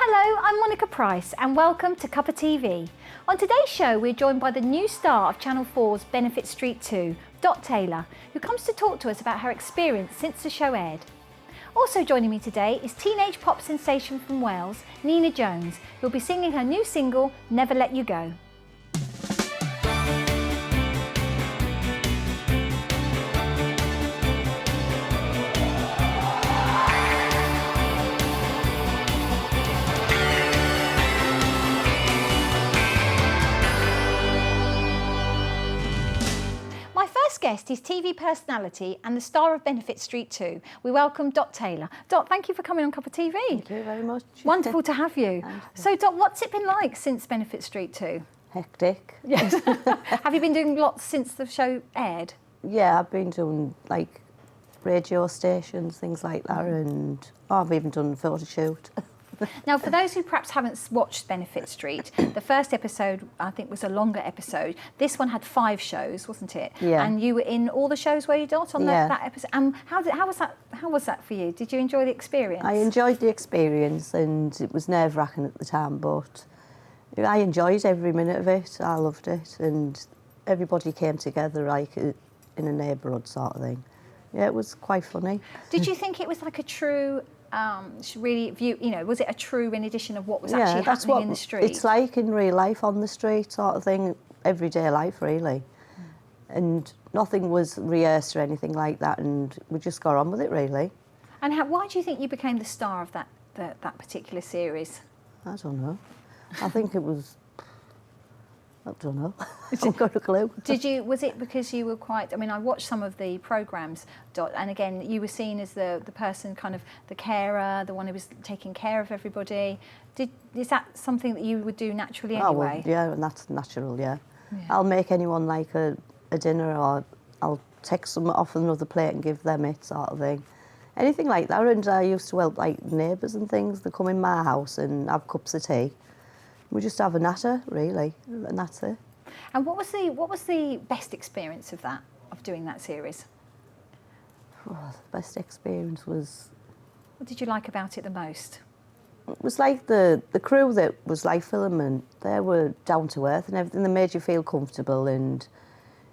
Hello, I'm Monica Price and welcome to Cuppa TV. On today's show we're joined by the new star of Channel 4's Benefit Street 2, Dot Taylor, who comes to talk to us about her experience since the show aired. Also joining me today is teenage pop sensation from Wales, Nina Jones, who'll be singing her new single, Never Let You Go. Guest is TV personality and the star of Benefit Street 2. We welcome Dot Taylor. Dot, thank you for coming on Cuppa TV. Thank you very much. Wonderful to have you. So Dot, what's it been like since Benefit Street 2? Hectic. Yes. Have you been doing lots since the show aired? Yeah, I've been doing like radio stations, things like that, and I've even done a photo shoot. Now, for those who perhaps haven't watched Benefit Street, the first episode, I think, was a longer episode. This one had 5 shows, wasn't it? Yeah. And you were in all the shows, were you, Dot, on that episode? And how was that for you? Did you enjoy the experience? I enjoyed the experience, and it was nerve-wracking at the time, but I enjoyed every minute of it. I loved it, and everybody came together like in a neighbourhood sort of thing. Yeah, it was quite funny. Did you think it was like a true... was it a true rendition of what was actually happening in the street? It's like in real life on the street sort of thing, everyday life really. And nothing was rehearsed or anything like that, and we just got on with it really. And why do you think you became the star of that particular series? I don't know. I think it was... I don't know. I've got a clue. Was it because you were quite... I mean, I watched some of the programmes, Dot, and again, you were seen as the person, kind of the carer, the one who was taking care of everybody. Is that something that you would do naturally anyway? Oh, well, yeah, and that's natural, yeah. I'll make anyone like a dinner, or I'll take some off another plate and give them it, sort of thing. Anything like that. And I used to help like neighbours and things. They come in my house and have cups of tea. We just have a natter, really, and that's it. And what was the best experience of doing that series? Oh, the best experience was... What did you like about it the most? It was like the crew that was like filming, they were down to earth and everything. They made you feel comfortable, and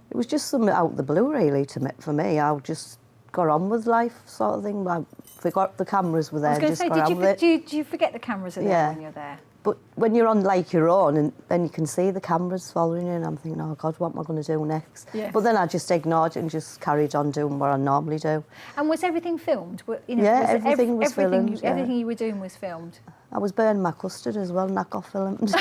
it was just something out of the blue, really, for me. I just got on with life, sort of thing. I forgot the cameras were there. I was going to say, do you forget the cameras are there when you're there? But when you're on like your own, and then you can see the cameras following you, and I'm thinking, oh God, what am I going to do next? Yes. But then I just ignored it and just carried on doing what I normally do. And was everything filmed? Everything was filmed. Everything you were doing was filmed? I was burning my custard as well, and that got filmed.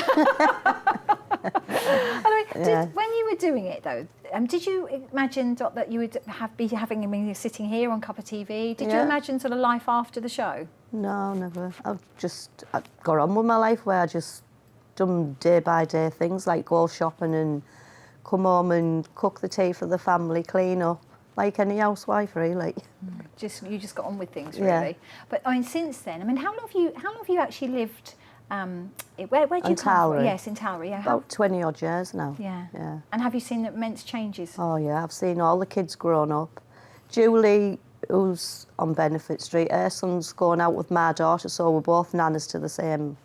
When you were doing it though, did you imagine, Dot, that you would be having me sitting here on Cuppa TV? Did you imagine sort of life after the show? No, never. I got on with my life, where I just done day by day things like go shopping and come home and cook the tea for the family, clean up, like any housewife really. You just got on with things really. Yeah. But I mean, since then, I mean, how long have you actually lived? Where do you come from? Yes, in Talry. Yeah. About 20 odd years now. Yeah. And have you seen immense changes? Oh yeah, I've seen all the kids grown up. Julie, who's on Benefit Street, her son's going out with my daughter, so we're both nanas to the same,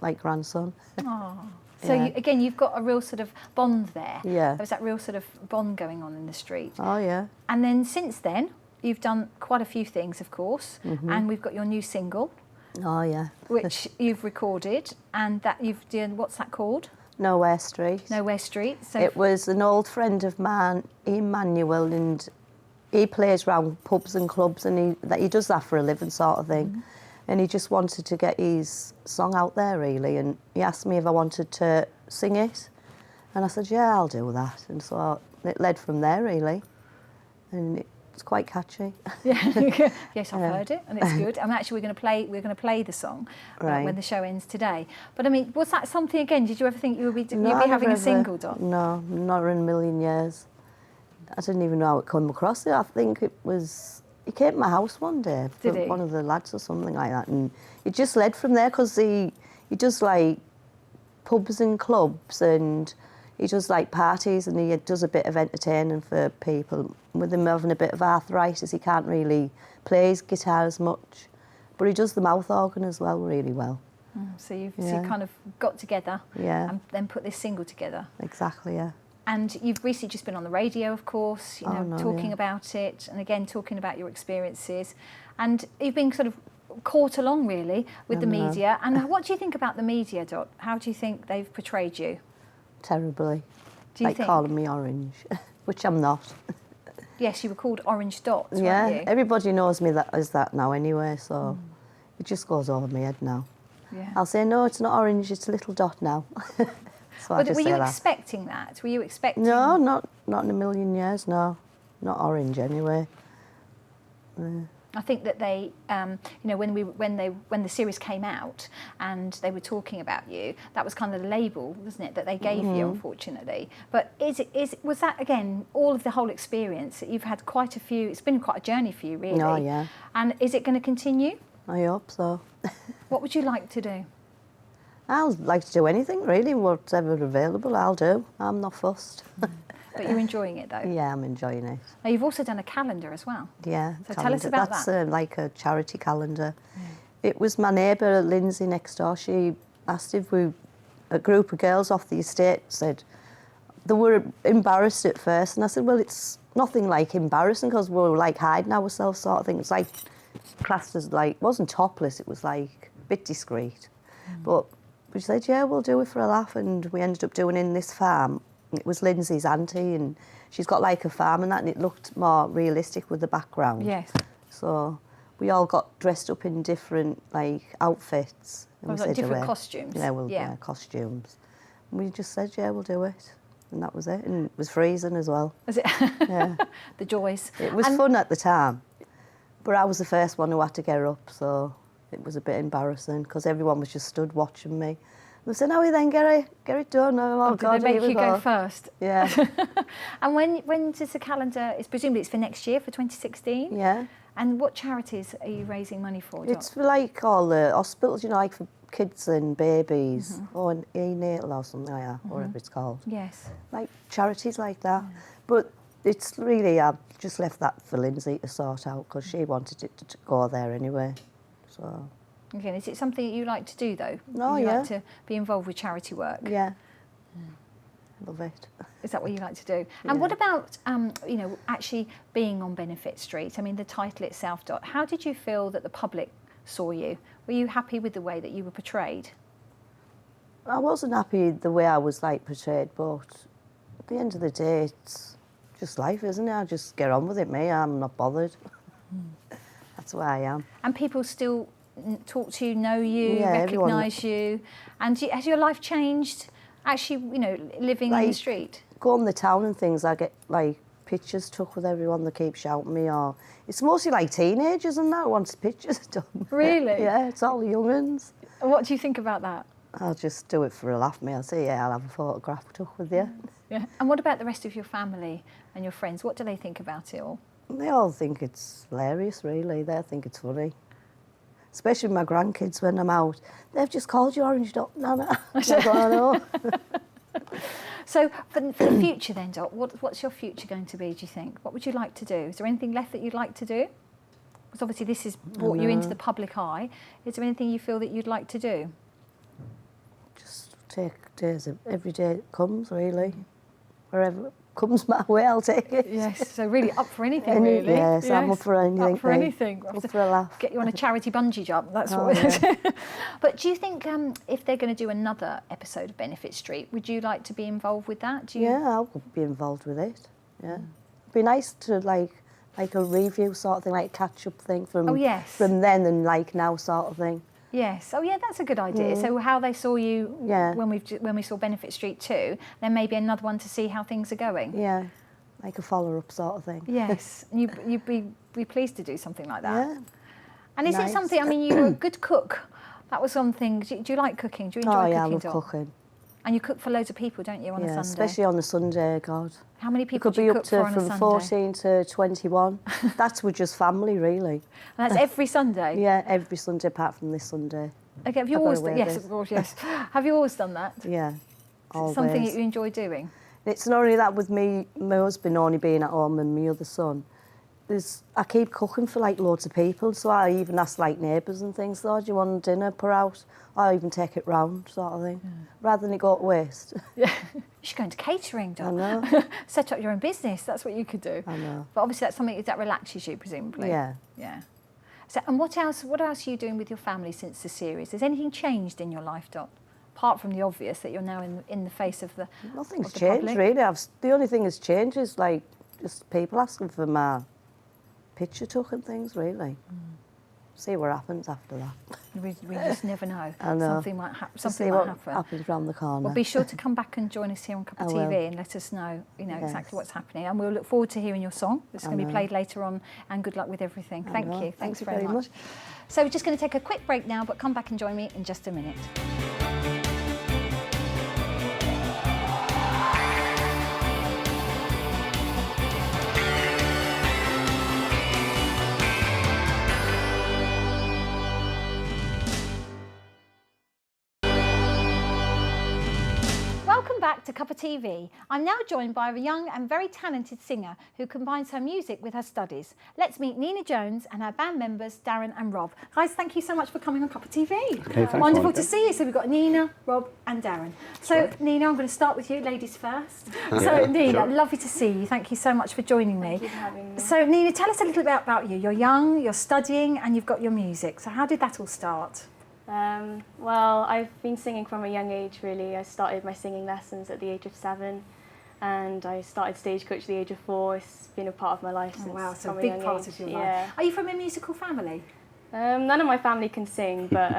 like, grandson. Oh. So you've got a real sort of bond there. Yeah. There's that real sort of bond going on in the street. Oh yeah. And then since then, you've done quite a few things, of course, and we've got your new single. Oh yeah. Which you've recorded, and that you've done. What's that called? Nowhere Street. Nowhere Street. So it was an old friend of mine, Emmanuel, and he plays around pubs and clubs, and he does that for a living, sort of thing. And he just wanted to get his song out there, really. And he asked me if I wanted to sing it, and I said, yeah, I'll do that. And so it led from there, really. And it's quite catchy. Yeah. Yes, I've heard it, and it's good. And actually, we're going to play the song when the show ends today. But I mean, was that something again? Did you ever think you'd be having a single, Dot? No, not in a million years. I didn't even know how it came across it. I think it was... He came to my house one day, one of the lads or something like that, and it just led from there, because he does like pubs and clubs, and he does like parties, and he does a bit of entertaining for people. With him having a bit of arthritis, he can't really play his guitar as much, but he does the mouth organ as well really well. So you've kind of got together and then put this single together. Exactly, yeah. And you've recently just been on the radio, of course, talking about it, and again talking about your experiences. And you've been sort of caught along really with the media. And what do you think about the media, Dot? How do you think they've portrayed you? Terribly. Do you like calling me orange, which I'm not. Yes, you were called Orange Dot, weren't you? Everybody knows me as that now anyway, so it just goes over my head now. Yeah. I'll say, no, it's not orange, it's a little dot now. So I just were say you that. expecting that? Were you expecting... No, not in a million years, no. Not orange anyway. I think that they, when the series came out and they were talking about you, that was kind of the label, wasn't it, that they gave you, unfortunately. But was that again all of the whole experience? You've had quite a few. It's been quite a journey for you, really. Oh yeah. And is it going to continue? I hope so. What would you like to do? I'll like to do anything really, whatever available. I'll do. I'm not fussed. But you're enjoying it, though? Yeah, I'm enjoying it. Now, you've also done a calendar as well. Yeah. So tell us about that. That's like a charity calendar. Yeah. It was my neighbour, Lindsay, next door. She asked if a group of girls off the estate said, they were embarrassed at first. And I said, well, it's nothing like embarrassing because we were like hiding ourselves sort of thing. It's like classed as like, wasn't topless, it was like a bit discreet. But we said, yeah, we'll do it for a laugh. And we ended up doing it in this farm. It was Lindsay's auntie, and she's got like a farm and that, and it looked more realistic with the background. Yes. So we all got dressed up in different like outfits. And like different costumes. Yeah, we'll wear costumes. And we just said, yeah, we'll do it. And that was it. And it was freezing as well. Was it? Yeah. The joys. It was fun at the time. But I was the first one who had to get up, so it was a bit embarrassing because everyone was just stood watching me. They said, no, then get it done. Oh, God, did they make you go first? Yeah. And when does the calendar, presumably it's for next year, for 2016? Yeah. And what charities are you raising money for, Dot? It's for like all the hospitals, like for kids and babies, or an e-natal or something like that, whatever it's called. Yes. Like charities like that. Yeah. But it's really, I've just left that for Lindsay to sort out because she wanted it to go there anyway. So. Okay, is it something that you like to do, though? Oh, you yeah. like to be involved with charity work? Yeah. Love it. Is that what you like to do? Yeah. And what about, actually being on Benefit Street? I mean, the title itself, Dot, how did you feel that the public saw you? Were you happy with the way that you were portrayed? I wasn't happy the way I was, portrayed, but at the end of the day, it's just life, isn't it? I just get on with it, me. I'm not bothered. That's where I am. And people still talk to you, know you, recognise you. And has your life changed, actually, living in the street? Go on the town and things, I get, pictures took with everyone that keep shouting me, or... It's mostly, teenagers and that who wants pictures done. Really? Yeah, it's all the young uns. And what do you think about that? I'll just do it for a laugh, me. I'll say, yeah, I'll have a photograph took with you. Yeah. And what about the rest of your family and your friends? What do they think about it all? They all think it's hilarious, really. They think it's funny. Especially my grandkids when I'm out. They've just called you Orange Dot, Nana. I know. So for the future then, Dot, what's your future going to be, do you think? What would you like to do? Is there anything left that you'd like to do? Because obviously this has brought you into the public eye. Is there anything you feel that you'd like to do? Just take days, every day it comes, really. Wherever it comes my way, I'll take it. Yes, so really up for anything, really. Yes, I'm up for anything. Up for anything. Up for a laugh. Get you on a charity bungee jump, that's what it is. But do you think if they're going to do another episode of Benefit Street, would you like to be involved with that? Yeah, I'll be involved with it, yeah. It'd be nice to, like a review sort of thing, like a catch-up thing from then and, now sort of thing. Yes. Oh, yeah, that's a good idea. So how they saw you when we saw Benefit Street 2, then maybe another one to see how things are going. Yeah, like a follow-up sort of thing. Yes. You'd be pleased to do something like that. Yeah. And is it something, I mean, you were a good cook. That was something. Do you like cooking? Do you enjoy cooking? Oh, yeah, I love cooking. And you cook for loads of people, don't you, on a Sunday? Especially on a Sunday, God. How many people do you cook for on a Sunday? From 14 to 21. That's with just family, really. And that's every Sunday? Yeah, every Sunday apart from this Sunday. Okay, have you always done, yes, of course, yes. Have you always done that? Yeah, always. Something that you enjoy doing? It's not only that with me, my husband only being at home and my other son. I keep cooking for like loads of people, so I even ask like neighbours and things, do you want dinner per house? I even take it round, sort of thing, rather than it go to waste. Yeah. You should go into catering, Dot. I know. Set up your own business, that's what you could do. I know. But obviously that's something that relaxes you, presumably. Yeah. Yeah. So, and what else are you doing with your family since the series? Has anything changed in your life, Dot? Apart from the obvious that you're now in the face of the Nothing's of the changed, public? really. The only thing that's changed is like just people asking for my picture took and things, really. See what happens after that. We just never know. I know. Something might happen. See Something what might happen. happens round the corner. Well, be sure to come back and join us here on Cuppa I will. TV and let us know, Yes. exactly what's happening. And we'll look forward to hearing your song. It's going to be played later on. And good luck with everything. Thank know. you. Thanks very very much. So we're just going to take a quick break now, but come back and join me in just a minute. Welcome back to Cuppa TV. I'm now joined by a young and very talented singer who combines her music with her studies. Let's meet Nina Jones and her band members, Darren and Rob. Guys, thank you so much for coming on Cuppa TV. Okay, thanks, Wonderful Monica. to see you. So we've got Nina, Rob and Darren. So Nina, I'm going to start with you, ladies first. So Nina, sure. lovely to see you. Thank you so much for joining me. Thank you for having me. So Nina, tell us a little bit about you. You're young, you're studying and you've got your music. So how did that all start? Well, I've been singing from a young age, really. I started my singing lessons at the age of 7, and I started stagecoach at the age of 4. It's been a part of my life since. Wow, so a from big young part age. of your Yeah. life. Are you from a musical family? None of my family can sing, but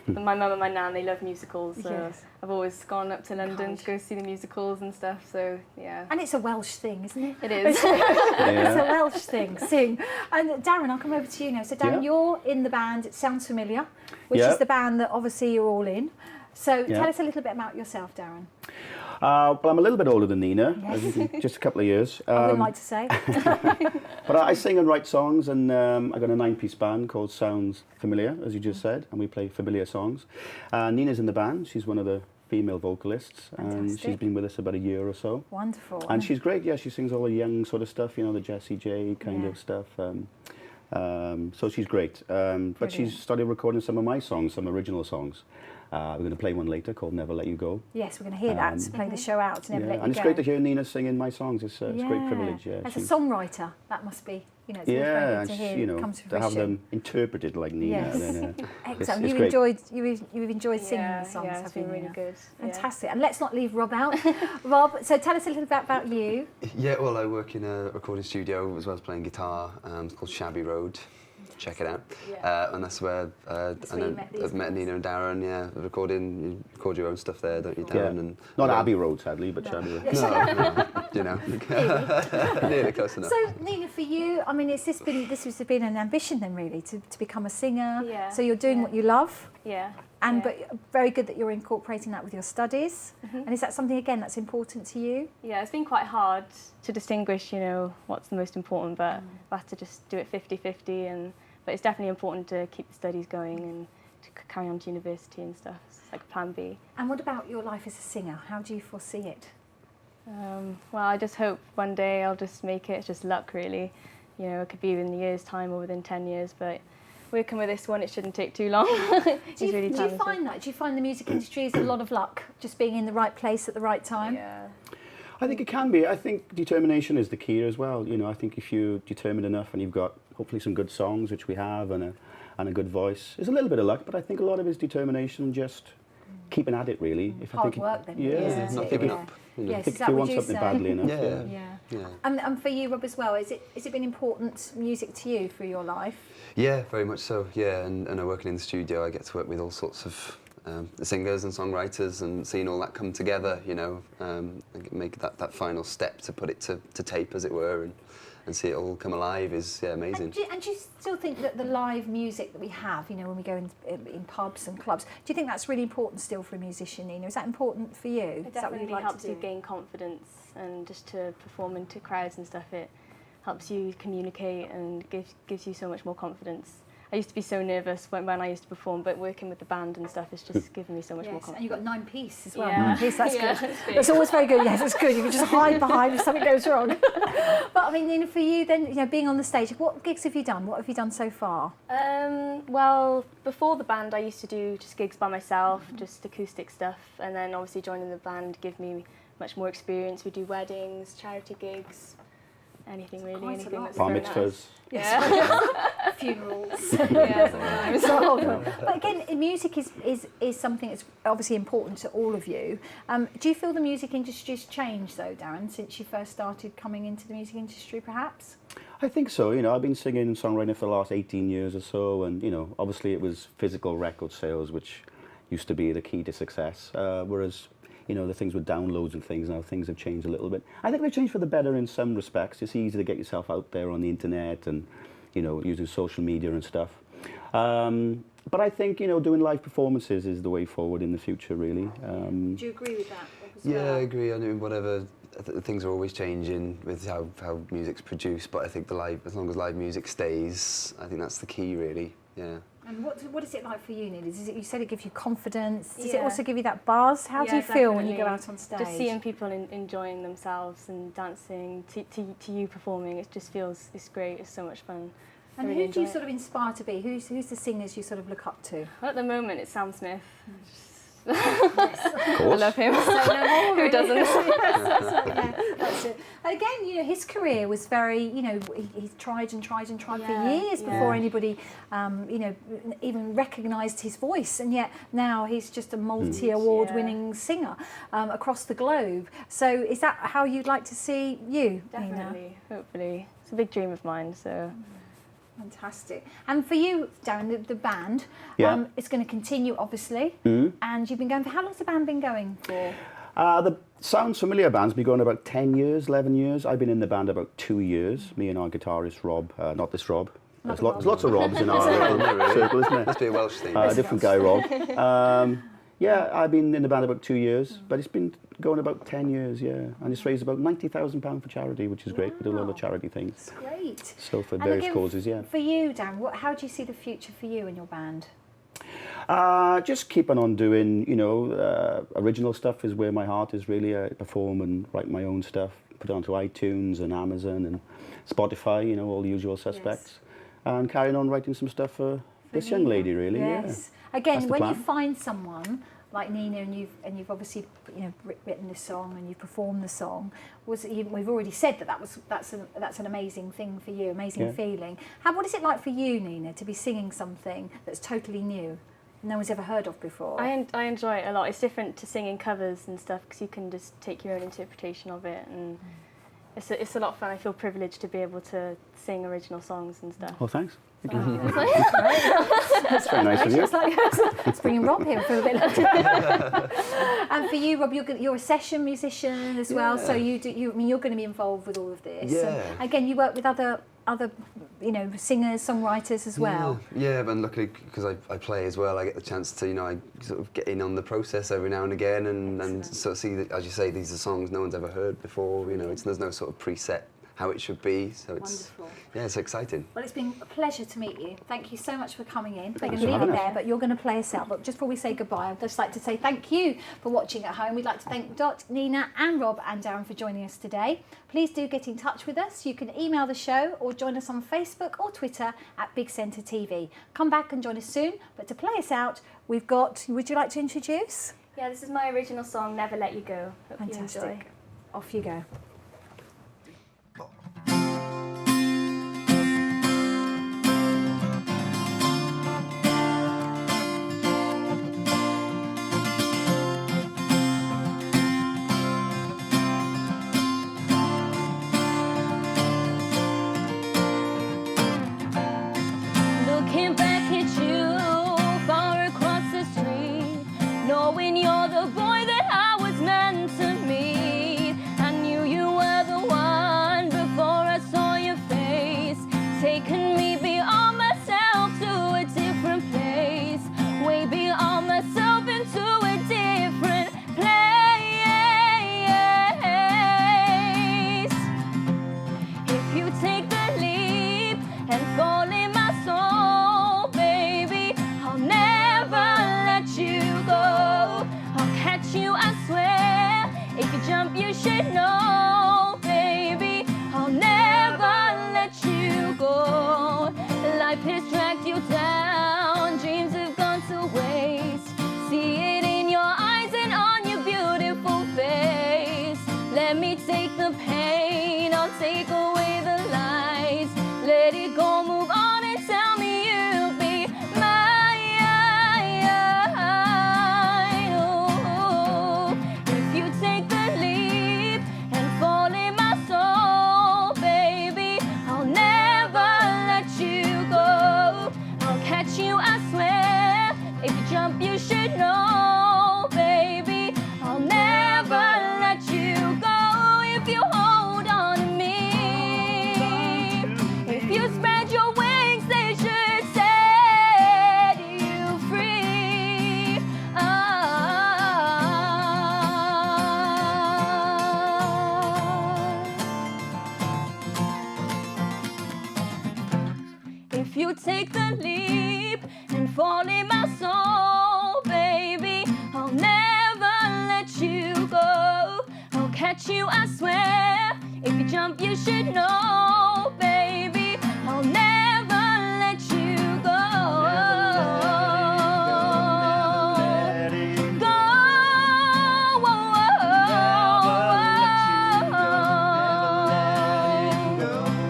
my mum and my nan, they love musicals. So Yes. I've always gone up to London Gosh. to go see the musicals and stuff. So yeah, And it's a Welsh thing, isn't it? it is. It's a Welsh thing, sing. And Darren, I'll come over to you now. So Darren, Yeah. you're in the band, It Sounds Familiar, which Yeah. is the band that obviously you're all in. So Yeah. tell us a little bit about yourself, Darren. Well, I'm a little bit older than Nina, as you can, just a couple of years. I wouldn't like to say. But I sing and write songs, and I got a 9-piece band called Sounds Familiar, as you just said, and we play familiar songs. Nina's in the band. She's one of the female vocalists, and she's Fantastic. been with us about a year or so. Wonderful. And she's great. Yeah, she sings all the young sort of stuff, the Jessie J kind Yeah. of stuff. So she's great. But Brilliant. she's started recording some of my songs, some original songs. We're going to play one later called Never Let You Go. Yes, we're going to hear that to play the show out, Never Let You And it's Go. great to hear Nina singing my songs. It's a great privilege. Yeah, As a she's- songwriter, that must be, it's always very yeah, good and to hear she, it come to to fruition. have them interpreted like Nina. Yes. Then, Excellent. it's You've great. enjoyed singing yeah, the songs, yeah, it's have you, been really Nina? good. Yeah. Fantastic. And let's not leave Rob out. Rob, so tell us a little bit about you. Yeah, well, I work in a recording studio as well as playing guitar. It's called Shabby Road. Check it out. And that's where where you met these I've met guys. Nina and Darren. Yeah, recording. You record your own stuff there, don't you, Yeah. Darren? And Not Abbey Road, sadly, but Shabby Road. No, you know, nearly close enough. So Nina, for you, I mean, this has been an ambition then, really, to become a singer. Yeah, So you're doing yeah. what you love, Yeah. and yeah. but very good that you're incorporating that with your studies. And is that something again that's important to you? Yeah, it's been quite hard to distinguish, what's the most important, but I've had to just do it 50-50, but it's definitely important to keep the studies going and to carry on to university and stuff. It's like a plan B. And what about your life as a singer? How do you foresee it? Well, I just hope one day I'll just make it. It's just luck, really. It could be in a year's time or within 10 years, but working with this one, it shouldn't take too long. Do you find that? Do you find the music industry is a lot of luck, just being in the right place at the right time? Yeah. I think it can be. I think determination is the key as well. I think if you're determined enough and you've got hopefully some good songs, which we have, and a good voice, there's a little bit of luck, but I think a lot of it is determination and just keeping at it, really. If I Hard think work then. Yeah. really, Yeah, isn't not it? giving Yeah. up. Yes, If is that you what want you something say? badly enough. Yeah. Yeah. Yeah. And for you, Rob, as well, is it been important music to you through your life? Yeah, very much so. Yeah, and I'm working in the studio. I get to work with all sorts of singers and songwriters, and seeing all that come together. And make that final step to put it to tape, as it were, and see it all come alive is amazing. And do you still think that the live music that we have, when we go in pubs and clubs, do you think that's really important still for a musician, Nina? Is that important for you? It Is that what definitely you'd like helps to you do? gain confidence, and just to perform into crowds and stuff, it helps you communicate and gives you so much more confidence. I used to be so nervous when I used to perform, but working with the band and stuff has just given me so much more confidence. And you've got 9-piece as well. Yeah. 9-piece, that's Yeah, good. it's big. That's always very good. Yes, it's good. You can just hide behind if something goes wrong. But I mean, Nina, for you then, you know, being on the stage, what gigs have you done? What have you done so far? Well, before the band, I used to do just gigs by myself, just acoustic stuff, and then obviously joining the band gave me much more experience. We do weddings, charity gigs, anything really, quite a anything lot. that's Bar thrown at mitzvahs. us. Yeah. Funerals. Yeah, sometimes. But again, music is something that's obviously important to all of you. Do you feel the music industry's changed though, Darren, since you first started coming into the music industry perhaps? I think so. You know, I've been singing and songwriting for the last 18 years or so, and you know, obviously it was physical record sales which used to be the key to success, whereas you know, the things with downloads and things, now things have changed a little bit. I think they've changed for the better in some respects. It's easy to get yourself out there on the internet and, you know, using social media and stuff. But I think, you know, doing live performances is the way forward in the future, really. Do you agree with that? Yeah, I agree. I mean, whatever, things are always changing with how music's produced, but I think as long as live music stays, I think that's the key, really. Yeah. And what is it like for you, Nina? You said it gives you confidence. Does it Yeah. also give you that buzz? How do you feel when you go out on stage? Just seeing people enjoying themselves and dancing to you performing, it just feels, it's great, it's so much fun. And really who do you enjoy sort of inspire to be? Who's the singers you sort of look up to? it. At the moment, it's Sam Smith. Of I course. love him. Who doesn't? That's it. Again, you know, his career was very, you know, he's tried for years before anybody, you know, even recognised his voice, and yet now he's just a multi-award-winning singer across the globe. So is that how you'd like to see you, Nina? Definitely, hopefully. It's a big dream of mine, so... Fantastic. And for you, Darren, the band, Yeah. it's going to continue, obviously. And you've been going for, how long's the band been going for? The Sounds Familiar band's been going about 10 years, 11 years. I've been in the band about 2 years. Me and our guitarist, Rob, not this Rob. There's lots of Robs in our little circle, isn't it? Must be a Welsh thing. Different guy, Rob. Yeah, I've been in the band about 2 years, but it's been going about 10 years, yeah. And it's raised about £90,000 for charity, which is great. We do a lot of charity things. Great. So for And various again, causes, yeah. For you, Darren, how do you see the future for you and your band? Just keeping on doing, you know, original stuff is where my heart is really. I perform and write my own stuff, put it onto iTunes and Amazon and Spotify, you know, all the usual suspects. And carrying on writing some stuff for this young lady, really. Yes. Yeah. Again, That's the when you plan. find someone like Nina and you've obviously, you know, written this song and you've performed the song, we've already said that's an amazing thing for you, amazing feeling. What is it like for you, Nina, to be singing something that's totally new, no one's ever heard of before? I enjoy it a lot. It's different to singing covers and stuff because you can just take your own interpretation of it, and it's a lot of fun. I feel privileged to be able to sing original songs and stuff. Oh, thanks. That's very nice of you. Let's bring in Rob here for a bit later. And for you, Rob, you're a session musician as well, so you're going to be involved with all of this. Yeah. And again, you work with other you know, singers, songwriters as well. Yeah, but luckily because I play as well, I get the chance to, you know, I sort of get in on the process every now and again, and sort of see that, as you say, these are songs no one's ever heard before. You know, there's no sort of preset how it should be, so it's it's exciting. Well, it's been a pleasure to meet you. Thank you so much for coming in. We're Thanks going to for leave it having there, us. but you're going to play us out. But just before we say goodbye, I'd just like to say thank you for watching at home. We'd like to thank Dot, Nina and Rob and Darren for joining us today. Please do get in touch with us. You can email the show or join us on Facebook or Twitter at Big Centre TV. Come back and join us soon. But to play us out, we've got, would you like to introduce? Yeah, this is my original song, Never Let You Go. Hope you enjoy. Fantastic. Off you go. Looking back at you far across the street, knowing you're the boy that I was meant to meet. I knew you were the one before I saw your face, taking me beyond myself to a different place, way beyond myself into a different place. If you take the leap and fall in my soul, you, I swear. If you jump, you should know, baby, I'll never let you go. Life has dragged you down, dreams have gone to waste. See it in your eyes and on your beautiful face. Let me take the pain, I'll take away the lies. Let it go, move on and tell me you'll be mine. Oh, if you take the leap and fall in my soul, baby, I'll never let you go. I'll catch you, I swear. If you jump, you should know, baby, I'll never let you go. If you hold on to me, if you spread your wings, they should set you free. If you take the leap and fall in my soul, baby, I'll never let you go. I'll catch you, I swear. If you jump, you should know, baby, I'll never let you go. Go.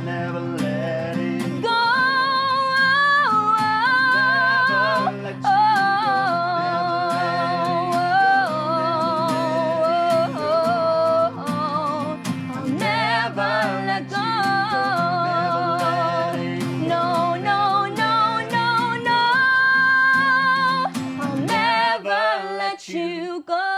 Never let it Go. I'll never let go. No, no, no, no, no. I'll never let you go.